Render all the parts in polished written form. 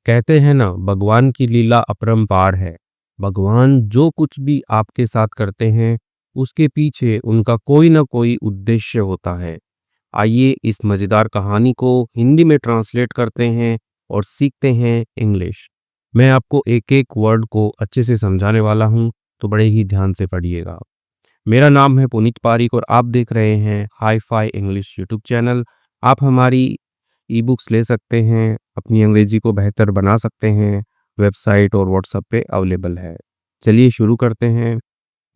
कहते हैं ना, भगवान की लीला अपरंपार है। भगवान जो कुछ भी आपके साथ करते हैं, उसके पीछे उनका कोई ना कोई उद्देश्य होता है। आइए इस मज़ेदार कहानी को हिंदी में ट्रांसलेट करते हैं और सीखते हैं इंग्लिश। मैं आपको एक-एक वर्ड को अच्छे से समझाने वाला हूँ, तो बड़े ही ध्यान से पढ़िएगा। मेरा नाम है पुनीत पारीक और आप देख रहे हैं हाई-फाई इंग्लिश यूट्यूब चैनल। आप हमारी ई-बुक्स ले सकते हैं, अपनी अंग्रेजी को बेहतर बना सकते हैं, वेबसाइट और व्हाट्सएप पे अवेलेबल है। चलिए शुरू करते हैं।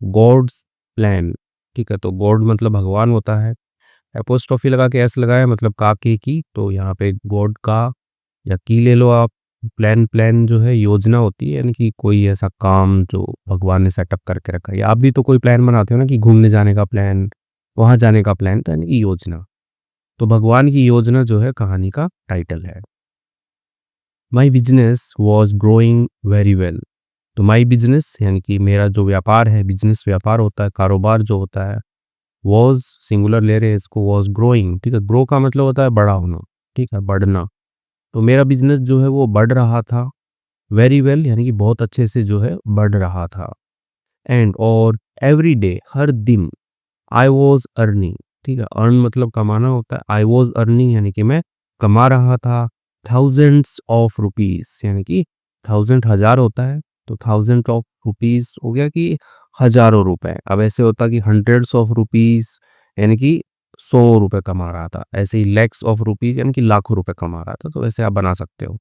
गॉड्स प्लान, ठीक है? तो गॉड मतलब भगवान होता है। एपोस्ट्रोफी लगा के एस लगाया मतलब का के की, तो यहाँ पे गॉड का या की ले लो आप। प्लान प्लान जो है योजना होती है, यानी कि कोई ऐसा काम जो भगवान ने सेटअप करके रखा है। या आप भी तो कोई प्लान बनाते हो ना कि घूमने जाने का प्लान, वहाँ जाने का प्लान, तो यानी कि योजना। तो भगवान की योजना जो है कहानी का टाइटल है। My business was growing very well. तो माई बिजनेस यानी कि मेरा जो व्यापार है, बिजनेस व्यापार होता है, कारोबार जो होता है। वॉज सिंगुलर ले रहे हैं इसको, वॉज ग्रोइंग, ठीक है? ग्रो का मतलब होता है बड़ा होना, ठीक है, बढ़ना। तो मेरा बिजनेस जो है वो बढ़ रहा था। वेरी वेल यानी कि बहुत अच्छे से जो है बढ़ रहा था। एंड और एवरी डे हर दिन आई वॉज अर्निंग, ठीक है? अर्न मतलब कमाना होता है। आई वॉज अर्निंग यानी कि मैं कमा रहा था थाउजेंड्स ऑफ रुपीज, यानी कि थाउजेंड हजार होता है, तो थाउजेंड ऑफ रुपीज हो गया कि हजारों रुपए। अब ऐसे होता कि हंड्रेड्स ऑफ रुपीज यानी कि 100 रुपए कमा रहा था। ऐसे ही लैक्स ऑफ रुपीज यानी कि लाखों रुपए कमा रहा था। तो वैसे आप बना सकते हो।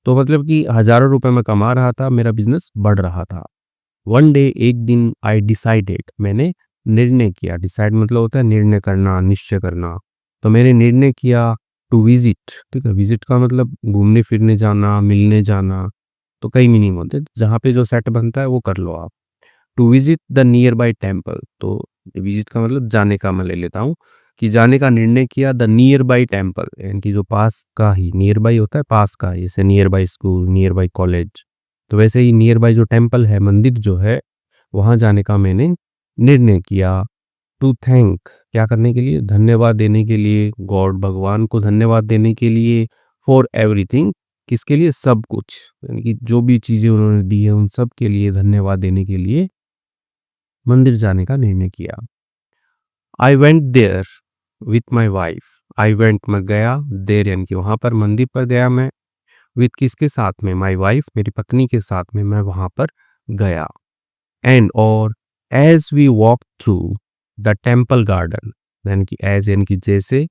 तो मतलब कि हजारों रुपए मैं कमा रहा था, मेरा बिजनेस बढ़ रहा था। वन डे एक दिन आई डिसाइडेड, मैंने निर्णय किया। डिसाइड मतलब होता है निर्णय करना, निश्चय करना। तो मैंने निर्णय किया टू विजिट, ठीक है? विजिट का मतलब घूमने फिरने जाना, मिलने जाना। तो कई मीनिंग होते हैं, जहाँ पे जो सेट बनता है वो कर लो आप। To visit the nearby temple, तो विजिट का मतलब जाने का मैं ले लेता हूँ कि जाने का निर्णय किया द नियर बाई टेम्पल, यानी कि जो पास का ही, नियर बाई होता है पास का, जैसे near by school, near by college. तो वैसे ही नियर बाई जो टेम्पल है, मंदिर जो है, वहाँ जाने का मैंने निर्णय किया। टू थैंक, क्या करने के लिए? धन्यवाद देने के लिए, गॉड भगवान को धन्यवाद देने के लिए। फॉर एवरीथिंग, किसके लिए? सब कुछ, यानी कि जो भी चीज़ें उन्होंने दी है उन सब के लिए धन्यवाद देने के लिए मंदिर जाने का निर्णय किया। I went there with my wife. I went मैं गया, देर यानी कि वहाँ पर, मंदिर पर गया मैं। विथ किसके साथ में? माई वाइफ, मेरी पत्नी के साथ में मैं वहाँ पर गया। एंड और as we walk through the temple garden, यानी कि एज यानी कि जैसे,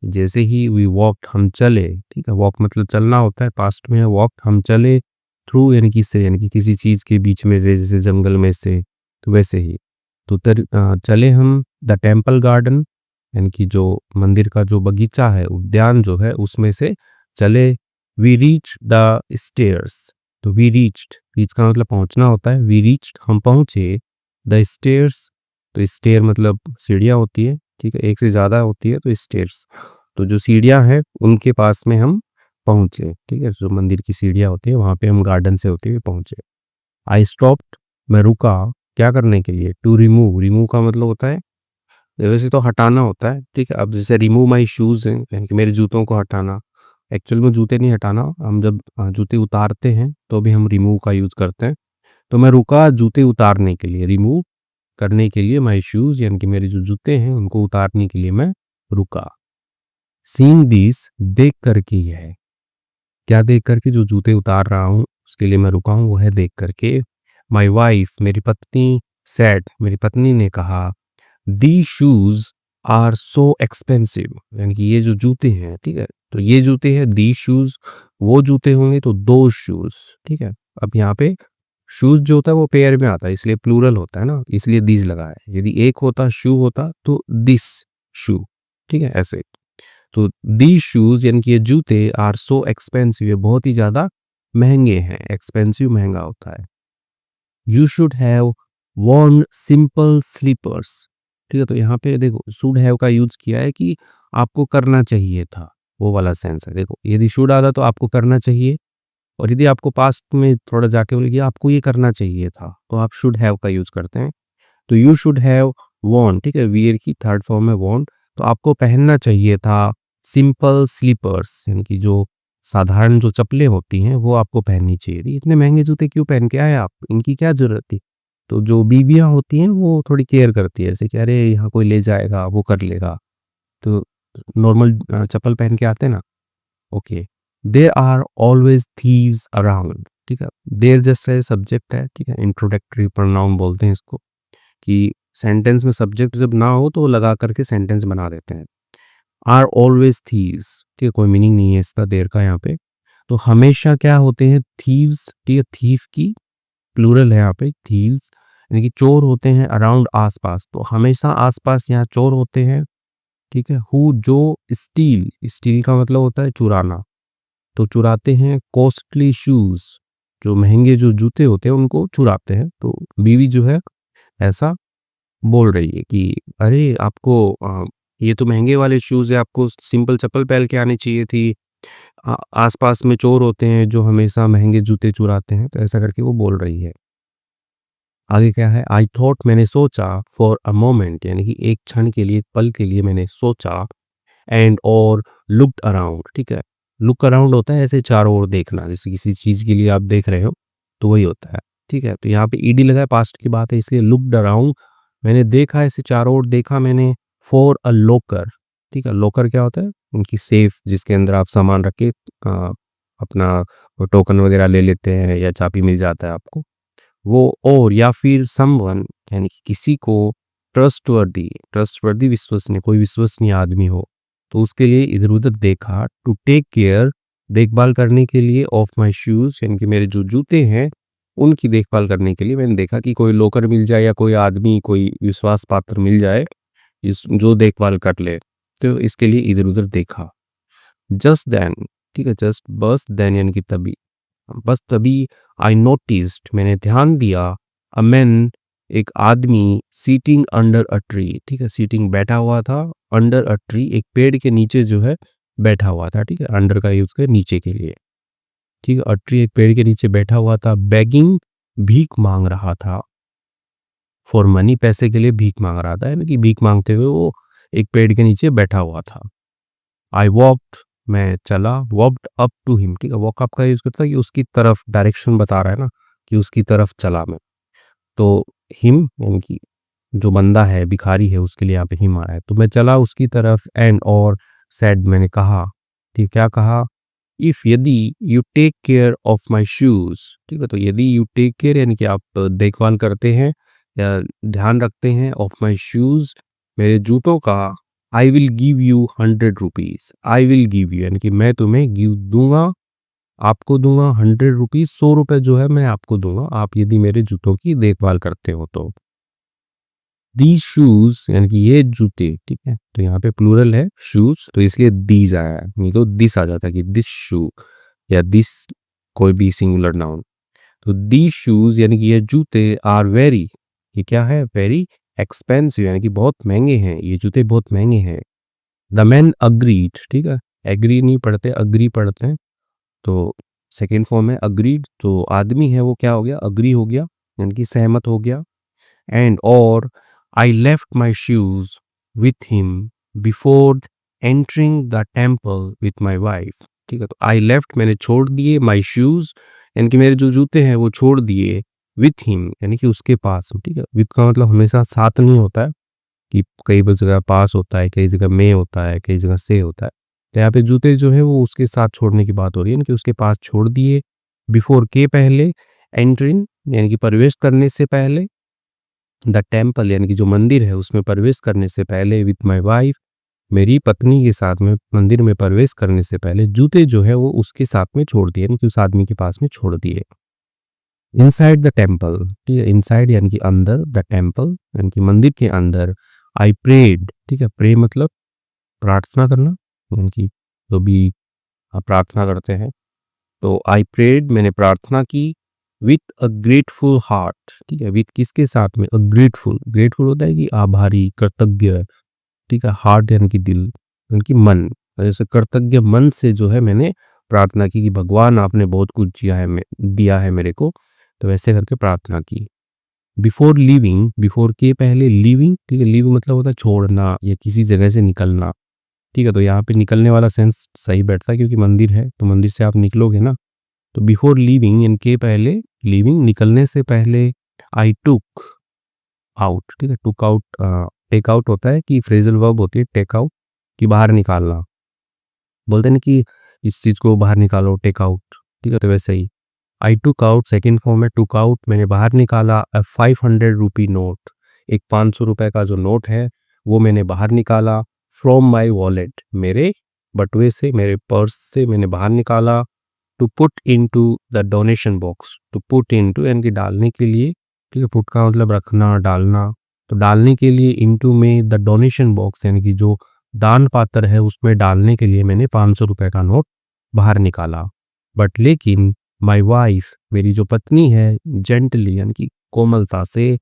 जैसे ही वी वॉक हम चले, ठीक है? वॉक मतलब चलना होता है, पास्ट में है वॉक, हम चले। थ्रू यानी कि से, यानी कि किसी चीज़ के बीच में से, जैसे जंगल में से, तो वैसे ही। तो चले हम द टेम्पल गार्डन, यानी कि जो मंदिर का जो बगीचा है, उद्यान जो है, उसमें से चले। वी रीच द स्टेयर्स, तो वी रीच्ड, रीच का मतलब पहुंचना होता है। वी रीच्ड हम पहुंचे, द स्टेयर्स, तो स्टेयर मतलब सीढ़ियाँ होती है, ठीक है? एक से ज़्यादा होती है तो स्टेयर्स। तो जो सीढ़ियाँ हैं उनके पास में हम पहुँचे, ठीक है? जो मंदिर की सीढ़ियाँ होती है वहाँ पे हम गार्डन से होते हुए पहुँचे। आई स्टॉप्ड, मैं रुका, क्या करने के लिए? टू रिमूव, रिमूव का मतलब होता है, वैसे तो हटाना होता है, ठीक है? अब जैसे रिमूव माई शूज़ हैं, यानी कि मेरे जूतों को हटाना। एक्चुअल में जूते नहीं हटाना, हम जब जूते उतारते हैं तो भी हम रिमूव का यूज़ करते हैं। तो मैं रुका जूते उतारने के लिए, रिमूव करने के लिए, माई शूज़ यानी कि मेरे जो जूते हैं उनको उतारने के लिए मैं रुका। सीइंग दिस, देख कर के ही है। क्या देख कर के? जो जूते उतार रहा हूँ उसके लिए मैं रुका हूँ, वो है देख कर के। माई वाइफ, मेरी पत्नी, सेड, मेरी पत्नी ने कहा, the shoes are so expensive, यानी कि ये जो जूते हैं, ठीक है? तो ये जूते हैं, दी शूज, वो जूते होंगे तो दो शूज, ठीक है? अब यहाँ पे शूज जो होता है वो पेयर में आता है, इसलिए प्लूरल होता है ना, इसलिए दीज लगा है। यदि एक होता, शू होता, तो दिस शू, ठीक है? ऐसे। तो दी शूज यानी कि ये जूते आर सो एक्सपेंसिव, ये बहुत ही ज्यादा महंगे हैं। एक्सपेंसिव महंगा होता है। You should have worn simple slippers, ठीक है? तो यहाँ पे देखो शुड हैव का यूज किया है कि आपको करना चाहिए था, वो वाला सेंस है। देखो यदि शुड आता तो आपको करना चाहिए, और यदि आपको पास्ट में थोड़ा जाके बोले कि आपको ये करना चाहिए था, तो आप शुड हैव का यूज करते हैं। तो यू शुड हैव worn, ठीक है? वियर की थर्ड फॉर्म है worn। तो आपको पहनना चाहिए था सिंपल स्लीपर्स, यानी कि जो साधारण जो चप्पलें होती हैं वो आपको पहननी चाहिए थी। इतने महँगे जूते क्यों पहन के आए आप? इनकी क्या ज़रूरत थी? तो जो बीवियाँ होती हैं वो थोड़ी केयर करती है, जैसे कि अरे यहाँ कोई ले जाएगा, वो कर लेगा। तो नॉर्मल चप्पल पहन के आते हैं ना, okay. There are always thieves around, ठीक है? देयर जस्ट है सब्जेक्ट है, ठीक है? इंट्रोडक्टरी प्रोनाउन बोलते हैं इसको, कि सेंटेंस में सब्जेक्ट जब ना हो तो लगा करके सेंटेंस बना देते हैं। आर ऑलवेज़ थीव्स, ठीक है? कोई मीनिंग नहीं है इसका देयर का यहाँ पे। तो हमेशा क्या होते हैं? थीव्स, ठीक है? थीव की प्लूरल है यहाँ पे, थीव्स, यानी कि चोर होते हैं अराउंड, आस-पास। तो हमेशा आस-पास यहाँ चोर होते हैं, ठीक है? हू जो स्टील, स्टील का मतलब होता है चुराना। तो चुराते हैं कॉस्टली शूज़, जो महँगे जो जूते होते हैं उनको चुराते हैं। तो बीवी जो है ऐसा बोल रही है कि अरे आपको ये तो महँगे वाले शूज़ है, आपको सिंपल चप्पल पहन के आनी चाहिए थी। आस-पास में चोर होते हैं जो हमेशा महँगे जूते चुराते हैं। तो ऐसा करके वो बोल रही है। आगे क्या है? आई थॉट, मैंने सोचा, फॉर अ मोमेंट, यानी कि एक क्षण के लिए, एक पल के लिए मैंने सोचा, एंड और लुक्ड अराउंड, ठीक है? लुक अराउंड होता है ऐसे चारों ओर देखना, जैसे किसी चीज़ के लिए आप देख रहे हो, तो वही होता है, ठीक है? तो यहाँ पे ईडी लगा है, पास्ट की बात है, इसलिए लुक्ड अराउंड, मैंने देखा, ऐसे चारों ओर देखा मैंने, फॉर अ लॉकर, ठीक है? लॉकर क्या होता है? उनकी सेफ, जिसके अंदर आप सामान रख के अपना वो टोकन वगैरह ले लेते हैं या चाबी मिल जाता है आपको। वो, और या फिर समवन, यानी कि किसी को ट्रस्टवर्दी, ट्रस्टवर्दी विश्वसनीय, कोई विश्वसनीय आदमी हो, तो उसके लिए इधर-उधर देखा, टू टेक केयर, देखभाल करने के लिए, ऑफ माय शूज़, यानी कि मेरे जो जूते हैं, उनकी देखभाल करने के लिए मैंने देखा कि कोई लॉकर मिल जाए या कोई आदमी, कोई विश्वास पात्र मिल जाए, इस जो देखभाल कर ले। तो इसके लिए इधर-उधर देखा। जस्ट देन, ठीक है? जस्ट, बस, देन यानी कि तभी। बस तभी आई नोटिस्ड, मैंने ध्यान दिया, अ मैन, एक आदमी, सीटिंग अंडर अ ट्री, ठीक है? सीटिंग बैठा हुआ था, अंडर अ ट्री, एक पेड़ के नीचे जो है बैठा हुआ था, ठीक है? अंडर का यूज़ करें नीचे के लिए, ठीक है? अ ट्री, एक पेड़ के नीचे बैठा हुआ था, बेगिंग, भीख मांग रहा था, फॉर मनी, पैसे के लिए भीख मांग रहा था, यानी कि भीख मांगते हुए वो एक पेड़ के नीचे बैठा हुआ था। आई वॉक्ड, मैं चला, वॉक्ड अप टू हिम, ठीक है? वॉक अप का यूज़ करता है कि उसकी तरफ, डायरेक्शन बता रहा है ना, कि उसकी तरफ चला मैं। तो हिम, यानी कि जो बंदा है, भिखारी है, उसके लिए यहाँ पे हिम आया है। तो मैं चला उसकी तरफ, एंड और सेड, मैंने कहा, ठीक, क्या कहा? इफ, यदि, you take care of my shoes, ठीक है? तो यदि यू टेक केयर, यानी कि आप देखभाल करते हैं या ध्यान रखते हैं, ऑफ माय शूज़, मेरे जूतों का, I will give you 100 rupees, I will give you, यानी कि मैं तुम्हें गिव दूँगा, आपको दूँगा 100 रुपीज़, 100 रुपए जो है मैं आपको दूँगा, आप यदि मेरे जूतों की देखभाल करते हो तो। दीज़ शूज़, यानी कि ये जूते, ठीक है? तो यहाँ पे प्लूरल है शूज़, तो इसलिए दीज़ आया है, नहीं तो दिस आ जाता कि दिस शू, या दिस, कोई भी सिंगुलर नाउन। तो दीज़ शूज़, यानी कि ये जूते, आर वेरी, ये क्या है? वेरी एक्सपेंसिव, यानी कि बहुत महँगे हैं, ये जूते बहुत महँगे हैं। द मैन अग्रीड, ठीक है? एग्री नहीं पढ़ते, अग्री पढ़ते हैं। तो सेकंड फॉर्म है अग्रीड, तो आदमी है वो क्या हो गया? अग्री हो गया, यानी कि सहमत हो गया। एंड और, I left my shoes with him before entering the temple with my wife, ठीक है? तो आई लेफ्ट, मैंने छोड़ दिए, माई शूज़, यानी कि मेरे जो जूते हैं वो छोड़ दिए, विथ हिम, यानी कि उसके पास, ठीक है? विथ का मतलब हमेशा साथ नहीं होता है, कि कई जगह पास होता है, कई जगह में होता है, कई जगह से होता है। तो यहाँ पे जूते जो है वो उसके साथ छोड़ने की बात हो रही है, कि उसके पास छोड़ दिए, बिफोर के पहले, एंटरिंग, यानी कि प्रवेश करने से पहले, द टेम्पल, यानी कि जो मंदिर है उसमें प्रवेश करने से पहले, विथ माय वाइफ, मेरी पत्नी के साथ में मंदिर में प्रवेश करने से पहले जूते जो है वो उसके साथ में छोड़ दिए, यानी कि उस आदमी के पास में छोड़ दिए। इनसाइड द टेम्पल, ठीक है? इनसाइड यानी कि अंदर, द टेम्पल यानी कि मंदिर के अंदर, आई प्रेड, ठीक है? प्रे मतलब प्रार्थना करना, यानी कि जो भी आप प्रार्थना करते हैं, तो आई प्रेड, मैंने प्रार्थना की, विथ अ ग्रेटफुल हार्ट, ठीक है? विथ किसके साथ में? अ ग्रेटफुल, ग्रेटफुल होता है कि आभारी, कृतज्ञ, ठीक है? हार्ट यानी कि दिल, यानी कि मन, जैसे कृतज्ञ मन से जो है मैंने प्रार्थना की कि भगवान आपने बहुत कुछ दिया है मेरे को, तो वैसे करके प्रार्थना की। बिफोर लीविंग, बिफोर के पहले लीविंग, ठीक है? लीव मतलब होता है छोड़ना या किसी जगह से निकलना, ठीक है, तो यहाँ पे निकलने वाला सेंस सही बैठता है क्योंकि मंदिर है, तो मंदिर से आप निकलोगे ना, तो बिफोर लीविंग इनके पहले, लीविंग निकलने से पहले, आई टूक आउट, ठीक है, टूक आउट टेक आउट होता है कि फ्रेजल वर्ब होती है टेक आउट, कि बाहर निकालना, बोलते हैं ना कि इस चीज़ को बाहर निकालो, टेक आउट, ठीक है, तो वैसे ही आई टूक आउट सेकेंड फॉर्म है टूक आउट, मैंने बाहर निकाला अ 500 रुपी नोट, एक 500 रुपए का जो नोट है वो मैंने बाहर निकाला, फ्रॉम माई वॉलेट, मेरे बटुए से, मेरे पर्स से मैंने बाहर निकाला, to put into the donation box, to put into यानी कि डालने के लिए, ठीक है, पुट का मतलब रखना, डालना, तो डालने के लिए इनटू में द डोनेशन बॉक्स यानी कि जो दान पात्र है उसमें डालने के लिए मैंने 500 रुपए का नोट बाहर निकाला। बट लेकिन माई वाइफ, मेरी जो पत्नी है, जेंटली यानी कि कोमलता से,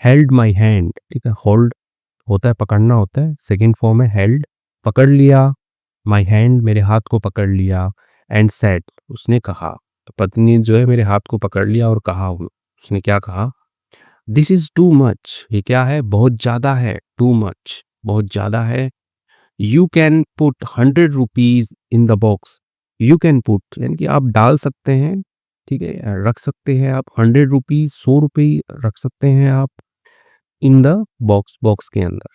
हेल्ड माई हैंड, ठीक है, होल्ड होता है पकड़ना होता है, सेकेंड फॉर्म है हेल्ड, पकड़ लिया, माई हैंड मेरे हाथ को पकड़ लिया, एंड सेड उसने कहा, तो पत्नी जो है मेरे हाथ को पकड़ लिया और कहा, उसने क्या कहा, दिस इज टू मच, ये क्या है, बहुत ज़्यादा है, टू मच बहुत ज़्यादा है, you can put 100 rupees in the box, you can put यानी कि आप डाल सकते हैं, ठीक है, रख सकते हैं आप 100 रुपीज, 100 रुपये रख सकते हैं आप इन द बॉक्स, बॉक्स के अंदर,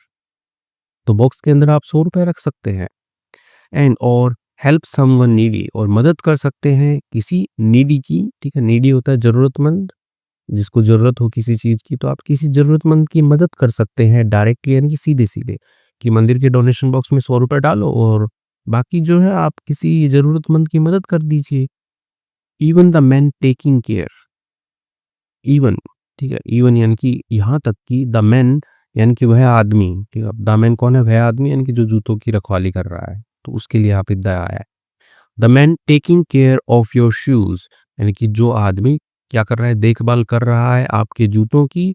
तो बॉक्स के अंदर आप 100 रुपये रख सकते हैं, एंड और हेल्प समवन नीडी, और मदद कर सकते हैं किसी नीडी की, ठीक है, नीडी होता है ज़रूरतमंद, जिसको ज़रूरत हो किसी चीज़ की, तो आप किसी ज़रूरतमंद की मदद कर सकते हैं डायरेक्टली यानी कि सीधे-सीधे, कि मंदिर के डोनेशन बॉक्स में 100 रुपये डालो और बाकी जो है आप किसी ज़रूरतमंद की मदद कर दीजिए। Even the man taking care, even, ठीक है, इवन यानी कि यहाँ तक कि द मैन यानी कि वह आदमी, ठीक है, द मैन कौन है, वह आदमी यानी कि जो जूतों की रखवाली कर रहा है, तो उसके लिए यहाँ पे द आया है। The man taking care of your shoes, यानी कि जो आदमी क्या कर रहा है, देखभाल कर रहा है आपके जूतों की,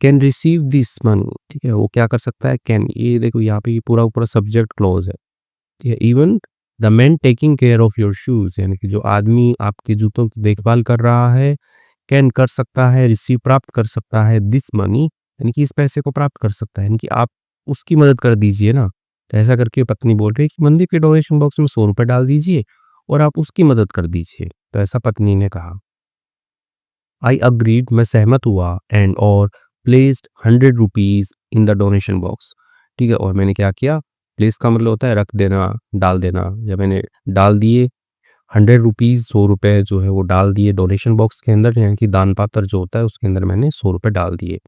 कैन रिसीव दिस मनी, ठीक है, वो क्या कर सकता है, कैन, ये देखो यहाँ पे पूरा पूरा सब्जेक्ट क्लोज है, ठीक है, even the man taking care of your shoes यानी कि जो आदमी आपके जूतों की देखभाल कर रहा है, कैन कर सकता है, रिसीव प्राप्त कर सकता है, दिस मनी यानी कि इस पैसे को प्राप्त कर सकता है, यानी कि आप उसकी मदद कर दीजिए ना, तो ऐसा करके पत्नी बोल रही है कि मंदिर के डोनेशन बॉक्स में 100 रुपये डाल दीजिए और आप उसकी मदद कर दीजिए, तो ऐसा पत्नी ने कहा। आई अग्रीड, मैं सहमत हुआ, एंड और placed 100 rupees in the donation box, ठीक है, और मैंने क्या किया, प्लेस का मतलब होता है रख देना, डाल देना, या मैंने डाल दिए 100 रुपीज, 100 रुपये जो है वो डाल दिए डोनेशन बॉक्स के अंदर, यानी कि दान पात्र जो होता है उसके अंदर मैंने 100 रुपये डाल दिए।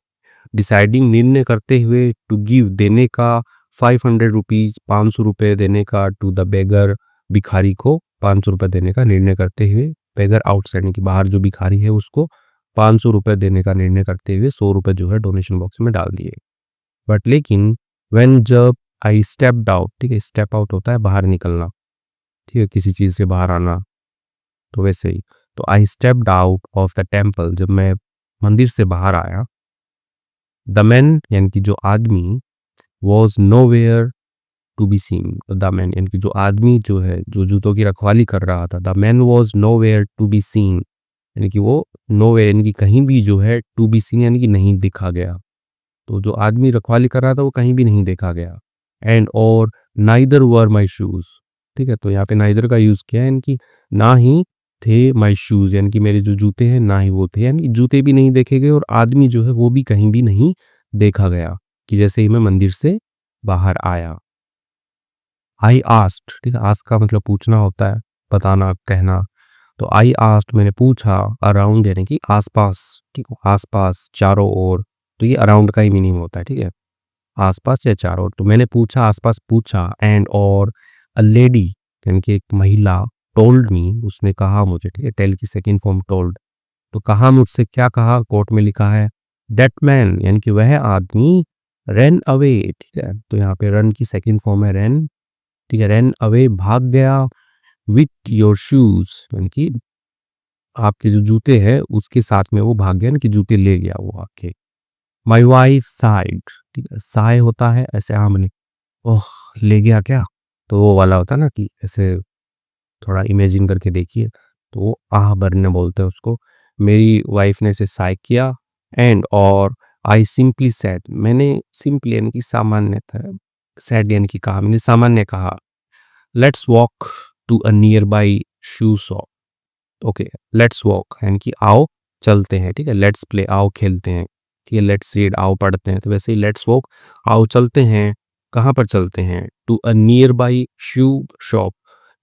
डिसाइडिंग निर्णय करते हुए, टू गिव देने का, 500 रुपीज 500 रुपये देने का, टू द बेगर भिखारी को 500 रुपये देने का निर्णय करते हुए, बेगर आउटसाइड यानी कि बाहर जो भिखारी है उसको 500 रुपये देने का निर्णय करते हुए 100 रुपये जो है डोनेशन बॉक्स में डाल दिए। बट लेकिन व्हेन जब आई स्टेप्ड आउट, ठीक है, स्टेप आउट होता है बाहर निकलना, ठीक है, किसी चीज़ से बाहर आना, तो वैसे ही, तो I stepped out of the temple, जब मैं मंदिर से बाहर आया, द मैन यानी कि जो आदमी, was nowhere to be seen, the man यानी कि जो आदमी जो है जो जूतों की रखवाली कर रहा था, the man was nowhere to be seen यानी कि वो नोवेयर यानी कि कहीं भी जो है, टू बी सीन यानी कि नहीं देखा गया, तो जो आदमी रखवाली कर रहा था वो कहीं भी नहीं देखा गया, एंड और नाइदर वर माई शूज, ठीक है, तो यहाँ पे नाइदर का यूज़ किया है, यानी कि ना ही थे माई शूज यानी कि मेरे जो जूते हैं ना ही वो थे, यानी कि जूते भी नहीं देखे गए और आदमी जो है वो भी कहीं भी नहीं देखा गया, कि जैसे ही मैं मंदिर से बाहर आया। आई आस्क्ड, ठीक है, आस्क का मतलब पूछना होता है, बताना, कहना, तो आई आस्क्ड मैंने पूछा, अराउंड यानी कि आसपास, ठीक है, आसपास, चारों ओर, तो ये अराउंड का ही मीनिंग होता है, ठीक है, आसपास या चारों ओर, तो मैंने पूछा, आसपास पूछा, एंड और अ लेडी यानी कि एक महिला, टोल्ड मी, उसने कहा मुझे, ठीक है, टेल की सेकंड फॉर्म टोल्ड, तो कहा मुझसे, क्या कहा, कोर्ट में लिखा है, दैट मैन यानी कि वह आदमी, रन अवे, ठीक है, तो यहाँ पे रन की सेकंड फॉर्म है रन, ठीक है, रन अवे भाग गया, विथ योर शूज यानी कि आपके जो जूते हैं उसके साथ में वो भाग गया, यानी कि जूते ले गया वो आपके। माई वाइफ साइड, ठीक है, साय होता है ऐसे आमने, ओह ले गया क्या, तो वो वाला होता है ना कि ऐसे थोड़ा इमेजिन करके देखिए, तो वो आह भरने बोलते हैं उसको, मेरी वाइफ ने इसे साय किया, एंड और आई सिंपली सेड, मैंने सिंपली यानी कि सामान्य था सेड यानी कि कहा, मैंने सामान्य कहा। Let's walk to a nearby shoe shop. Okay, let's walk यानी कि आओ चलते हैं, ठीक है। लेट्स प्ले आओ खेलते हैं, ठीक है। लेट्स रीड आओ पढ़ते हैं। तो वैसे ही लेट्स वॉक आओ चलते हैं, कहाँ पर चलते हैं, to a nearby shoe shop,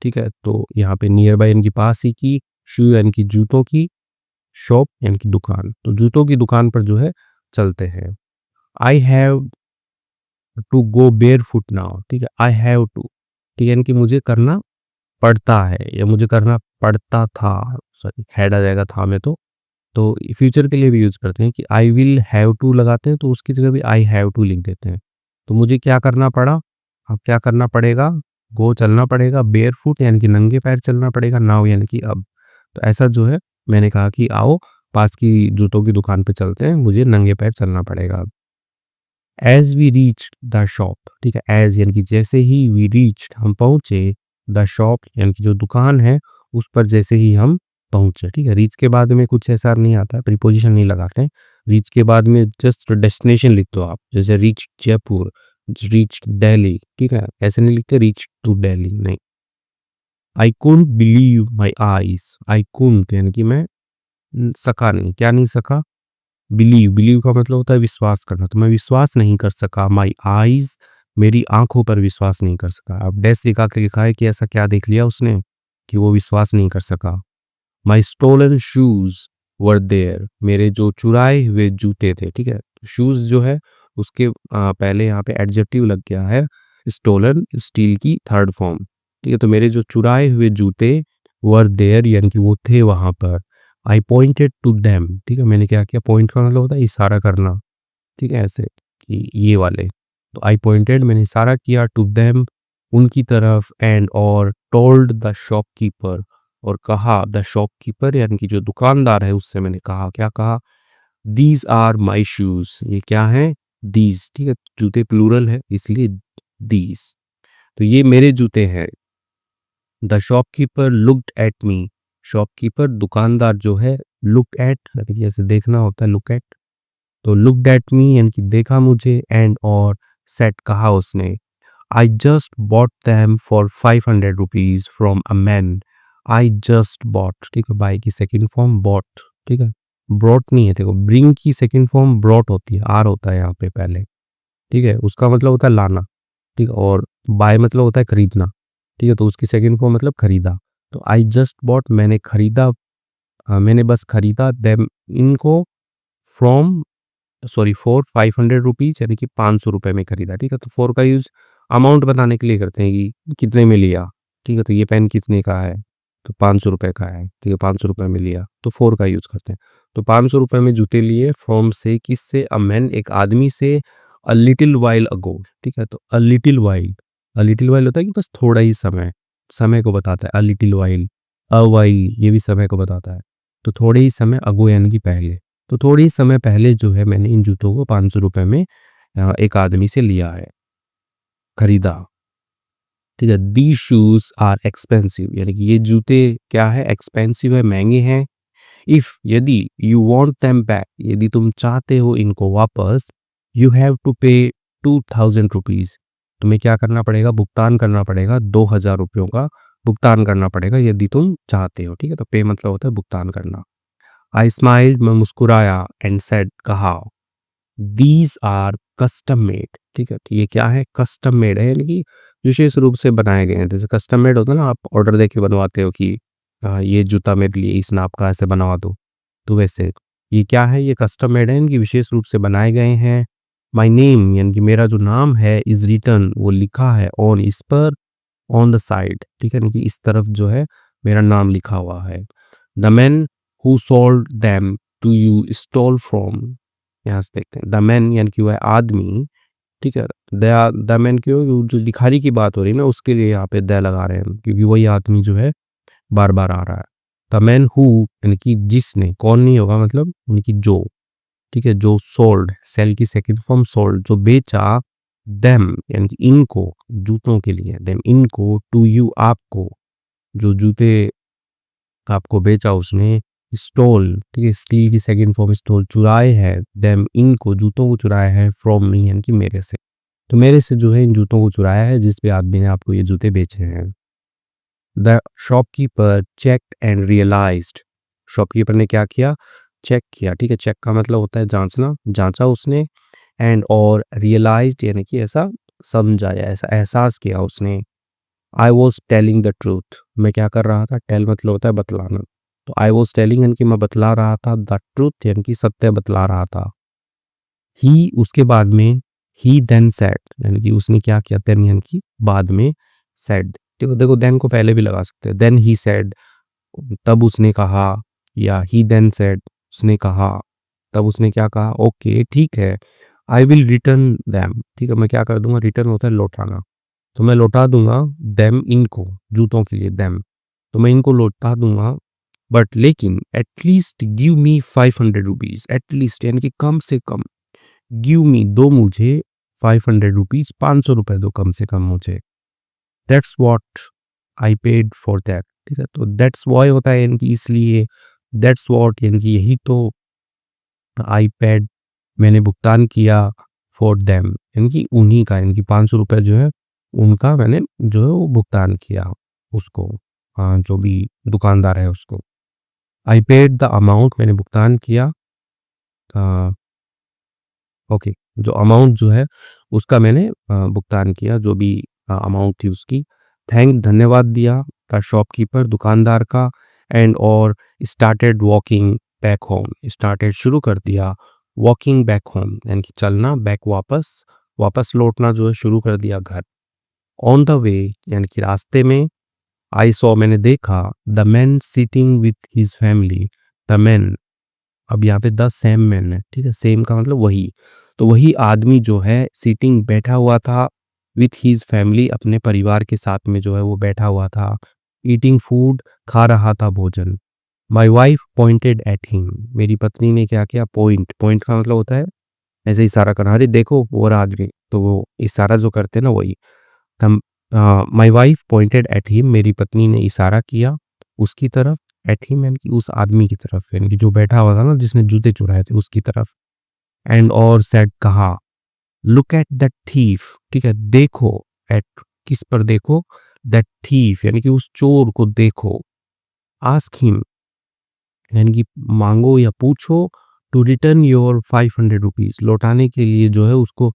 ठीक है। तो यहाँ पे नियर बाई यानी कि पास ही की, शू यानी कि जूतों की, शॉप यानी कि दुकान, तो जूतों की दुकान पर जो है चलते हैं। I have to go barefoot now, ठीक है। आई हैव टू, ठीक है, यानी कि मुझे करना पड़ता है या मुझे करना पड़ता था, सॉरी हैड आ जाएगा था में तो फ्यूचर के लिए भी यूज़ करते हैं कि आई विल हैव टू लगाते हैं तो उसकी जगह भी आई हैव टू लिख देते हैं। तो मुझे क्या करना पड़ा, अब क्या करना पड़ेगा, गो चलना पड़ेगा, बेयर फुट यानी कि नंगे पैर चलना पड़ेगा, नाउ यानी कि अब। तो ऐसा जो है मैंने कहा कि आओ पास की जूतों की दुकान पे चलते हैं, मुझे नंगे पैर चलना पड़ेगा। As we reach the shop, ठीक है। एज यानी कि जैसे ही, वी रीच हम पहुंचे, द शॉप यानी कि जो दुकान है उस पर जैसे ही हम पहुंचे, ठीक है। रीच के बाद में कुछ ऐसा नहीं आता है, प्रीपोजिशन नहीं लगाते हैं। रीच के बाद में जस्ट डेस्टिनेशन लिख दो आप, जैसे रीच जयपुर, रीच दिल्ली, ठीक है। ऐसे नहीं लिखते रीच टू दिल्ली, नहीं। I couldn't believe my eyes, I couldn't यानी कि मैं सका नहीं, क्या नहीं सका, बिलीव, बिलीव का मतलब होता है विश्वास करना, तो मैं विश्वास नहीं कर सका, माई आईज मेरी आंखों पर विश्वास नहीं कर सका। अब डैश लिखा के लिखा है कि ऐसा क्या देख लिया उसने कि वो विश्वास नहीं कर सका। माई स्टोलन शूज वर देयर, मेरे जो चुराए हुए जूते थे, ठीक है। शूज जो है उसके पहले यहाँ पे एडजेक्टिव लग गया है, स्टोलन स्टील की थर्ड फॉर्म, ठीक है। तो मेरे जो चुराए हुए जूते वर देयर यानी कि वो थे वहां पर। आई पॉइंटेड टू देम, ठीक है। मैंने क्या किया, पॉइंट का मतलब होता है इशारा करना, ठीक है, ऐसे कि ये वाले। तो आई पॉइंटेड मैंने इशारा किया, टू देम उनकी तरफ, एंड और टोल्ड द शॉपकीपर और कहा, द शॉपकीपर यानी कि जो दुकानदार है उससे मैंने कहा, क्या कहा, दीज आर माई शूज, ये क्या है, दीज, ठीक है। जूते प्लूरल है इसलिए दीज, तो ये मेरे जूते हैं। The shopkeeper looked at me, shopkeeper दुकानदार जो है, लुक एट यानी कि जैसे देखना होता है, लुक एट, तो लुक्ड एट मी यानी कि देखा मुझे, एंड और सेट कहा उसने, I just bought them for 500 rupees from a man. I just bought, ठीक है, बाई की सेकंड फॉर्म बॉट, ठीक है। ब्रॉट नहीं है, देखो ब्रिंग की सेकंड फॉर्म ब्रॉट होती है, आर होता है यहाँ पे पहले, ठीक है। उसका मतलब होता है लाना, ठीक है, और बाय मतलब होता है खरीदना, ठीक है। तो उसकी सेकंड फॉर्म मतलब खरीदा। तो आई जस्ट बॉट मैंने खरीदा, मैंने बस खरीदा, देम इनको, फ्रॉम, सॉरी फॉर 500 रुपीज यानी कि 500 रुपए में खरीदा, ठीक है। तो फॉर का यूज अमाउंट बताने के लिए करते हैं कि कितने में लिया, ठीक है। तो ये पेन कितने का है, तो 500 रुपए का है, ठीक है, 500 रुपए में लिया, तो फॉर का यूज करते हैं। तो 500 रुपए में जूते लिए, फ्रॉम से, किससे, अ मैन एक आदमी से, अ लिटिल वाइल अगो, ठीक है। तो a little while, a little while होता है कि बस थोड़ा ही समय, समय को बताता है, a little while, a while ये भी समय को बताता है। तो थोड़े ही समय, अगो यानी कि पहले, तो थोड़ी ही समय पहले जो है मैंने इन जूतों को 500 रुपए में एक आदमी से लिया है, खरीदा, ठीक है। दी शूज आर एक्सपेंसिव यानी कि ये जूते क्या है, एक्सपेंसिव है, महंगे हैं। इफ यदि, यू वॉन्ट देम बैक यदि तुम चाहते हो इनको वापस, यू हैव टू पे 2000 रुपीज, तुम्हें क्या करना पड़ेगा, भुगतान करना पड़ेगा, 2000 रुपयों का भुगतान करना पड़ेगा यदि तुम चाहते हो, ठीक है। तो पे मतलब होता है भुगतान करना। आई स्माइल्ड मैं मुस्कुराया, एंड सेड कहा, दीज आर कस्टम मेड, ठीक है। तो ये क्या है, कस्टम मेड है यानी कि विशेष रूप से बनाए गए हैं। जैसे कस्टम मेड होता है ना, आप ऑर्डर देके बनवाते हो कि ये जूता मेरे लिए इस नाप का ऐसे बनवा दो, तो वैसे ये क्या है, ये कस्टम मेड है, इनकी विशेष रूप से बनाए गए हैं। माई नेम यानी कि मेरा जो नाम है, इज रिटन वो लिखा है, ऑन इस पर, ऑन द साइड, ठीक है, यानी कि इस तरफ जो है मेरा नाम लिखा हुआ है। The man who sold them to you stole from, यहाँ से देखते हैं, द मैन यानी कि वह आदमी, ठीक है। द मैन क्यों, जो भिखारी की बात हो रही है ना उसके लिए यहाँ पे द लगा रहे हैं, क्योंकि वही आदमी जो है बार बार आ रहा है। द मैन हु यानी कि जिसने, कौन नहीं होगा मतलब, यानी कि जो, ठीक है, जो सोल्ड, सेल की सेकंड फॉर्म सोल्ड, जो बेचा, देम यानी कि इनको, जूतों के लिए, देम इनको, टू यू आपको, जो जूते आपको बेचा उसने, स्टोल, ठीक है, स्टील की सेकंड फॉर्म स्टोल, चुराए है, देम इनको, जूतों को चुराया है, फ्रॉम मी यानी कि मेरे से। तो मेरे से जो है इन जूतों को चुराया है जिस पे आदमी ने आपको ये जूते बेचे हैं। The shopkeeper checked and realised, shopkeeper ने क्या किया, चेक किया, ठीक है। चेक का मतलब होता है जांचना, जांचा उसने, एंड और रियलाइज्ड यानी कि ऐसा समझा या ऐसा एहसास किया उसने। I was telling the truth, मैं क्या कर रहा था, टेल मतलब होता है बतलाना, तो आई वॉज टेलिंग यानी कि मैं बतला रहा था, द ट्रूथ यानी कि सत्य बतला रहा था। ही उसके बाद में, ही देन सेड यानी कि उसने क्या किया, देन यानी कि बाद में, सेड, देखो देखो देन को पहले भी लगा सकते हैं, देन ही सेड तब उसने कहा, या ही देन सेड उसने कहा, तब उसने क्या कहा, ओके ठीक है, आई विल रिटर्न दैम, ठीक है मैं क्या कर दूंगा, रिटर्न होता है लौटाना, तो मैं लौटा दूंगा देम इनको, जूतों के लिए देम, तो मैं इनको लौटा दूंगा, बट लेकिन at least give me 500 rupees, at least यानी कि कम से कम, गिव मी दो मुझे 500 रुपीज, 500 रुपए दो कम से कम मुझे, that's what I paid for that, ठीक है। तो दैट्स वाई होता है यानी कि इसलिए, दैट्स वॉट यानी कि यही तो, आई पेड मैंने भुगतान किया, फॉर देम यानी कि उन्हीं का, यानी कि 500 रुपये जो है उनका मैंने जो है वो भुगतान किया उसको, हाँ जो भी दुकानदार है उसको। आई पेड द अमाउंट मैंने भुगतान किया, ओके जो अमाउंट जो है उसका मैंने भुगतान किया, जो भी अमाउंट थी उसकी। थैंक धन्यवाद दिया का शॉपकीपर दुकानदार का, एंड और started walking back home, started शुरू कर दिया, वॉकिंग बैक होम यानी कि चलना, बैक वापस, वापस लौटना जो है शुरू कर दिया घर। ऑन द वे यानी कि रास्ते में, आई सॉ मैंने देखा, the man sitting with his family, the man, अब यहाँ पे द सेम मैन है, ठीक है, सेम का मतलब वही, तो वही आदमी जो है सीटिंग बैठा हुआ था, विथ हीज फैमिली अपने परिवार के साथ में जो है वो बैठा हुआ था, ईटिंग फूड खा रहा था भोजन। My wife pointed at him, मेरी पत्नी ने क्या किया, पॉइंट, पॉइंट का मतलब होता है ऐसे इशारा करना, अरे देखो वो रहा आदमी, तो वो इशारा जो करते हैं ना वही। तम my wife pointed at him, मेरी पत्नी ने इशारा किया उसकी तरफ, एट हिम यानी कि उस आदमी की तरफ, यानी कि जो बैठा हुआ था ना जिसने जूते चुराए थे उसकी तरफ, एंड और सेड कहा, लुक एट दैट थीफ, ठीक है देखो, एट किस पर देखो, दैट थीफ यानी कि उस चोर को देखो, आस्क हिम यानी कि मांगो या पूछो, टू रिटर्न योर 500 रुपीज, लौटाने के लिए जो है उसको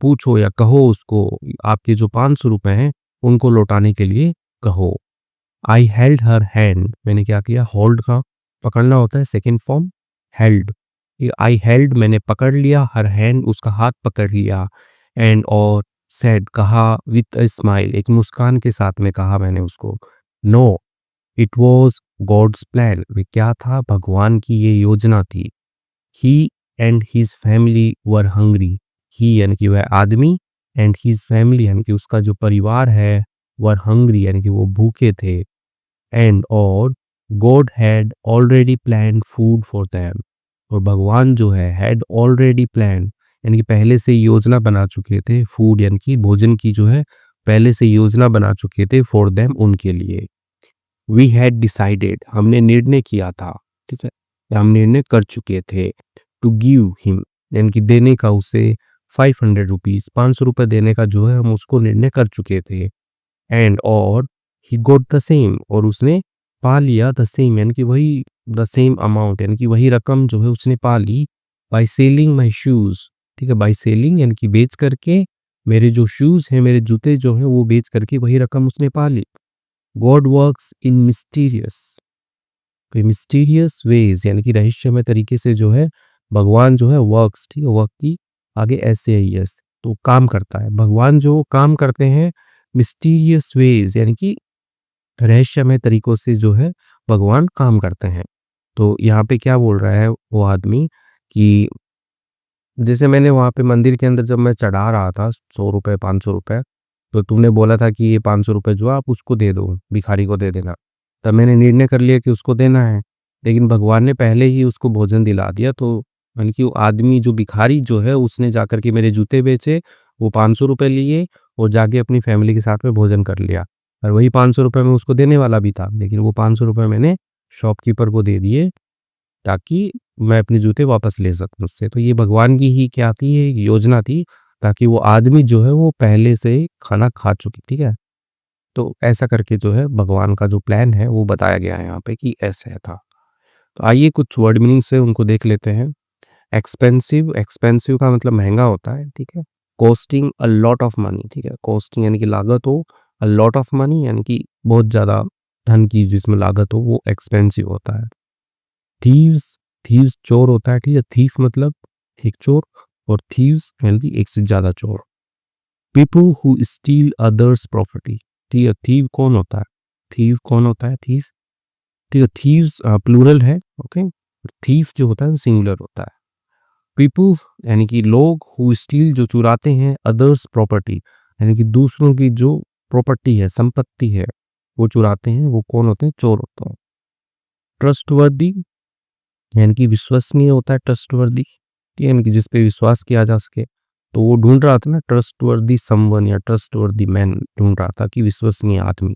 पूछो या कहो उसको, आपके जो 500 रुपए हैं उनको लौटाने के लिए कहो। आई हेल्ड हर हैंड, मैंने क्या किया, होल्ड का पकड़ना होता है second form, held, I held मैंने पकड़ लिया, हर हैंड उसका हाथ पकड़ लिया, एंड और सेड कहा, विथ अ स्माइल एक मुस्कान के साथ में कहा मैंने उसको, no it was God's plan, वे क्या था, भगवान की ये योजना थी। He and his family were hungry, he यानी कि वह आदमी, एंड हिज फैमिली यानी कि उसका जो परिवार है, वर हंग्री यानी कि वो भूखे थे, एंड और God had already planned food for them, और भगवान जो है हैड ऑलरेडी प्लान यानी कि पहले से योजना बना चुके थे, फूड यानी कि भोजन की जो है पहले से योजना बना चुके थे, फॉर देम उनके लिए। वी हैड डिसाइडेड हमने निर्णय किया था, ठीक है, या हम निर्णय कर चुके थे, टू गिव हिम यानी कि देने का उसे 500 रुपीज, 500 रुपये देने का जो है हम उसको निर्णय कर चुके थे, एंड और ही गोट द सेम और उसने पा लिया, द सेम यानी कि वही, द सेम अमाउंट यानी कि वही रकम जो है उसने पा ली, बाय सेलिंग माई शूज, ठीक है, बाय सेलिंग यानी कि बेच करके, मेरे जो शूज हैं मेरे जूते जो हैं वो बेच करके वही रकम उसने पा ली। God works in mysterious ways यानी कि रहस्यमय तरीके से जो है भगवान जो है वर्क्स, ठीक है, वर्क की आगे ऐसे है यस, तो काम करता है, भगवान जो काम करते हैं मिस्टीरियस वेज यानी कि रहस्यमय तरीकों से जो है भगवान काम करते हैं। तो यहाँ पे क्या बोल रहा है वो आदमी कि जैसे मैंने वहाँ पे मंदिर के अंदर जब मैं चढ़ा रहा था 100 रुपए 500 रुपए, तो तुमने बोला था कि ये 500 रुपए जो है आप उसको दे दो, भिखारी को दे देना, तब मैंने निर्णय कर लिया कि उसको देना है, लेकिन भगवान ने पहले ही उसको भोजन दिला दिया, तो यानी कि वो आदमी जो भिखारी जो है उसने जाकर के मेरे जूते बेचे, वो 500 रुपये लिए और जाके अपनी फैमिली के साथ में भोजन कर लिया, और वही 500 रुपये मैं उसको देने वाला भी था, लेकिन वो 500 रुपये मैंने शॉपकीपर को दे दिए ताकि मैं अपने जूते वापस ले सकूँ उससे। तो ये भगवान की ही क्या थी, ये एक योजना थी ताकि वो आदमी जो है वो पहले से ही खाना खा चुके, ठीक है। तो ऐसा करके जो है भगवान का जो प्लान है वो बताया गया है यहाँ पे कि ऐसे था। तो आइए कुछ वर्ड मीनिंग से उनको देख लेते हैं। एक्सपेंसिव, एक्सपेंसिव का मतलब महंगा होता है, ठीक है। Costing a lot of money, ठीक है। कॉस्टिंग यानी कि लागत हो, अ लॉट ऑफ मनी यानी कि बहुत ज़्यादा धन की जिसमें लागत हो, वो एक्सपेंसिव होता है। थीव्स, थीव्स चोर होता है, ठीक है। थीफ मतलब एक चोर, और थीव्स यानी कि एक से ज़्यादा चोर। People who steel others property, ठीक है। थीव कौन होता है? थीव कौन होता है? थीव, ठीक है। थीव्स प्लूरल है, ओके। थीफ जो होता है सिंगुलर होता है। पीपल यानी कि लोग, हु स्टील जो चुराते हैं, अदर्स प्रॉपर्टी यानी कि दूसरों की जो प्रॉपर्टी है, संपत्ति है, वो चुराते हैं, वो कौन होते हैं? चोर होते हैं। ट्रस्टवर्दी यानी कि विश्वसनीय होता है, ट्रस्टवर्दी, यानी कि जिस पे विश्वास किया जा सके। तो वो ढूंढ रहा था ना ट्रस्टवर्दी समवन या ट्रस्टवर्दी मैन, ढूंढ रहा था कि विश्वसनीय आदमी।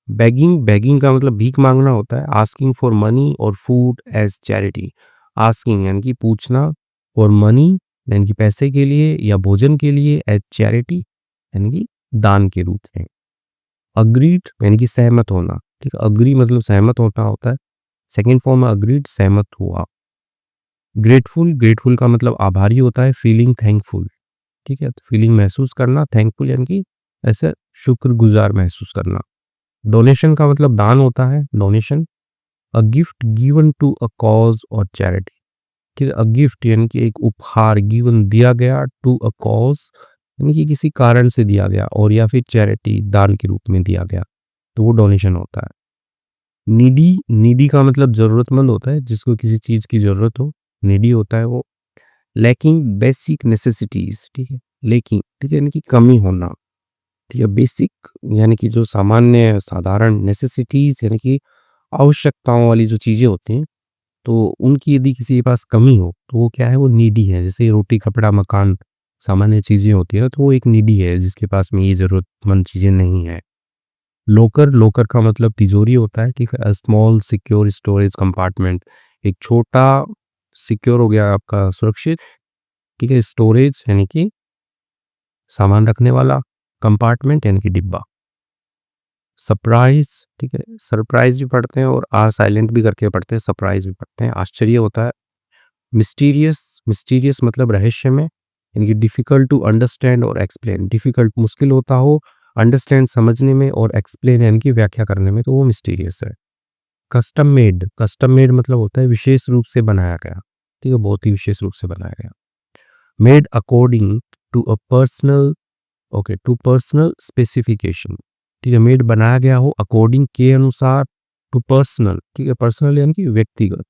बेगिंग, बेगिंग का मतलब भीख मांगना होता है। आस्किंग फॉर मनी और फूड एज चैरिटी। आस्किंग यानी कि पूछना, फॉर मनी यानी कि पैसे के लिए या भोजन के लिए, एज चैरिटी यानी कि दान के रूप में। अग्रीड यानी कि सहमत होना, ठीक है। अग्री मतलब सहमत होना होता है। सेकेंड फॉर्म है अग्रीड, सहमत हुआ। ग्रेटफुल, ग्रेटफुल का मतलब आभारी होता है। फीलिंग थैंकफुल, ठीक है। तो फीलिंग महसूस करना, थैंकफुल यानी कि ऐसे शुक्रगुजार महसूस करना। डोनेशन का मतलब दान होता है, donation. A gift given to a cause और चैरिटी, ठीक है। अ गिफ्ट यानी कि एक उपहार, गिवन दिया गया, टू अ कॉज यानी कि किसी कारण से दिया गया, और या फिर चैरिटी दान के रूप में दिया गया, तो वो डोनेशन होता है। नीडी, नीडी का मतलब जरूरतमंद होता है, जिसको किसी चीज की जरूरत हो, नीडी होता है वो। लैकिंग बेसिक नेसेसिटीज, ठीक है। लेकिन, ठीक है, यानी कि कमी होना, ठीक है। बेसिक यानी कि जो सामान्य साधारण, नेसेसिटीज यानी कि आवश्यकताओं वाली जो चीजें होती हैं, तो उनकी यदि किसी के पास कमी हो तो वो क्या है? वो नीडी है। जैसे रोटी, कपड़ा, मकान सामान्य चीजें होती है, तो वो एक नीडी है जिसके पास में ये जरूरतमंद चीजें नहीं है। लोकर, लोकर का मतलब तिजोरी होता है, ठीक है। A small secure storage compartment, एक छोटा, सिक्योर हो गया आपका सुरक्षित, ठीक है। स्टोरेज यानी कि सामान रखने वाला, कंपार्टमेंट यानी कि डिब्बा। सरप्राइज, ठीक है। सरप्राइज भी पढ़ते हैं और आर साइलेंट भी करके पढ़ते हैं, सरप्राइज भी पढ़ते हैं। आश्चर्य होता है। मिस्टीरियस, मिस्टीरियस मतलब रहस्यमय, यानी कि डिफिकल्ट टू अंडरस्टैंड और एक्सप्लेन। डिफिकल्ट मुश्किल होता हो, अंडरस्टैंड समझने में, और एक्सप्लेन यानी कि व्याख्या करने में, तो वो मिस्टीरियस है। कस्टम मेड, कस्टम मेड मतलब होता है विशेष रूप से बनाया गया, ठीक है। बहुत ही विशेष रूप से बनाया गया। Made according to a personal, okay, to personal specification, ठीक है। मेड बनाया गया हो अकॉर्डिंग के अनुसार, टू पर्सनल, ठीक है। पर्सनल यानी कि व्यक्तिगत,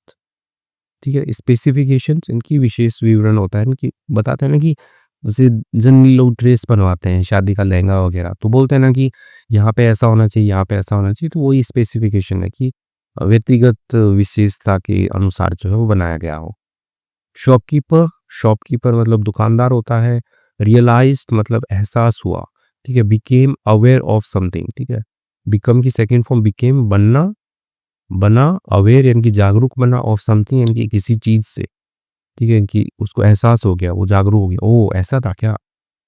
ठीक है। स्पेसिफिकेशन इनकी विशेष विवरण होता है, इनकी बताते हैं ना कि जैसे जनरली लोग ड्रेस बनवाते हैं, शादी का लहंगा वगैरह, तो बोलते हैं ना कि यहाँ पे ऐसा होना चाहिए, यहाँ पे ऐसा होना चाहिए, तो वही स्पेसिफिकेशन है कि व्यक्तिगत विशेषता के अनुसार जो है वो बनाया गया हो। शॉपकीपर, शॉपकीपर मतलब दुकानदार होता है। रियलाइज्ड मतलब एहसास हुआ, ठीक है। बिकेम अवेयर ऑफ समथिंग, ठीक है। बिकम की सेकंड फॉर्म बिकेम, बनना, बना। अवेयर यानी कि जागरूक बना, ऑफ समथिंग यानी कि किसी चीज से, ठीक है। कि उसको एहसास हो गया, वो जागरूक हो गया, ओ ऐसा था क्या।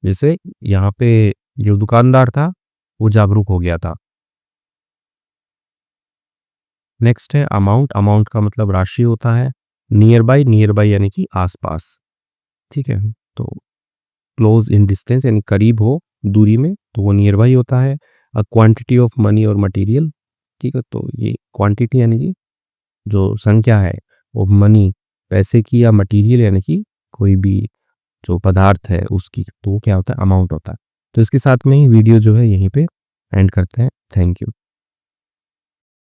जैसे यहाँ पे जो दुकानदार था वो जागरूक हो गया था। नेक्स्ट है अमाउंट, अमाउंट का मतलब राशि होता है। नियर बाई, नियर बाई यानी कि आसपास, ठीक है। तो क्लोज इन डिस्टेंस यानी करीब हो दूरी में, तो वो नियर बाई होता है। अ क्वांटिटी ऑफ मनी और मटेरियल, ठीक है। तो ये क्वांटिटी यानी कि जो संख्या है, वो मनी पैसे की, या मटेरियल यानी कि कोई भी जो पदार्थ है उसकी, तो वो क्या होता है? अमाउंट होता है। तो इसके साथ में ही वीडियो जो है यहीं पे एंड करते हैं। Thank you.